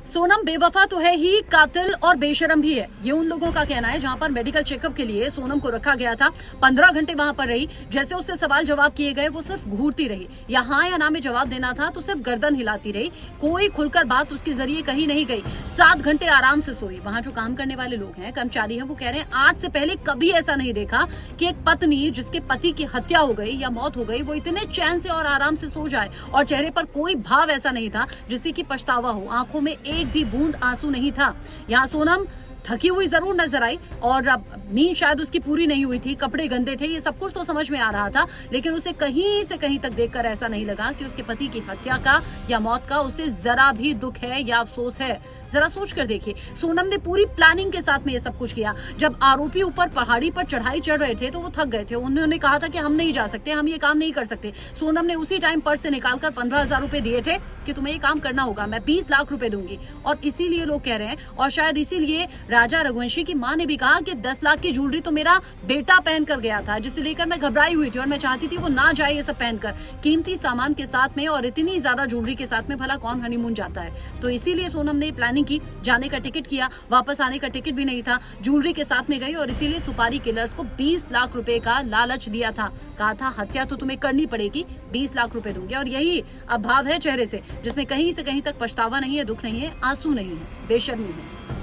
सोनम बेवफा तो है ही, कातिल और बेशरम भी है, ये उन लोगों का कहना है जहां पर मेडिकल चेकअप के लिए सोनम को रखा गया था। 15 घंटे वहां पर रही। जैसे उससे सवाल जवाब किए गए वो सिर्फ घूरती रही। या हाँ या ना में जवाब देना था तो सिर्फ गर्दन हिलाती रही। कोई खुलकर बात उसके जरिए कही नहीं गई। 7 घंटे आराम से सोई। वहां जो काम करने वाले लोग हैं, कर्मचारी हैं, वो कह रहे हैं आज से पहले कभी ऐसा नहीं देखा कि एक पत्नी जिसके पति की हत्या हो गई या मौत हो गई वो इतने चैन से और आराम से सो जाए और चेहरे पर कोई भाव ऐसा नहीं था जिससे कि पछतावा हो। आंखों में एक भी बूंद आंसू नहीं था। यहाँ सोनम थकी हुई जरूर नजर आई और अब नींद शायद उसकी पूरी नहीं हुई थी, कपड़े गंदे थे, ये सब कुछ तो समझ में आ रहा था, लेकिन उसे कहीं से कहीं तक देखकर ऐसा नहीं लगा कि उसके पति की हत्या का या मौत का उसे जरा भी दुख है या अफसोस है। जरा सोच कर देखिए, सोनम ने पूरी प्लानिंग के साथ में ये सब कुछ किया। जब आरोपी ऊपर पहाड़ी पर चढ़ाई चढ़ रहे थे तो वो थक गए थे। उन्होंने कहा था कि हम नहीं जा सकते, हम ये काम नहीं कर सकते। सोनम ने उसी टाइम पर्स से निकालकर 15,000 रुपए दिए थे कि तुम्हें ये काम करना होगा, मैं 20 लाख रुपए दूंगी। और इसीलिए लोग कह रहे हैं, और शायद इसीलिए राजा रघुवंशी की मां ने भी कहा कि 10 लाख की ज्वेलरी तो मेरा बेटा पहन कर गया था, जिसे लेकर मैं घबराई हुई थी और मैं चाहती थी वो ना जाए ये सब पहनकर। कीमती सामान के साथ में और इतनी ज्यादा ज्वेलरी के साथ में भला कौन हनीमून जाता है। तो इसीलिए सोनम ने प्लानिंग की, जाने का टिकट किया, वापस आने का टिकट भी नहीं था, ज्वेलरी के साथ में गई और इसीलिए सुपारी किलर्स को 20 लाख रुपए का लालच दिया था। कहा था हत्या तो तुम्हें करनी पड़ेगी, 20 लाख रुपए दूंगी। और यही अब भाव है चेहरे से, जिसमें कहीं से कहीं तक पछतावा नहीं है, दुख नहीं है, आंसू नहीं है, बेशर्मी है।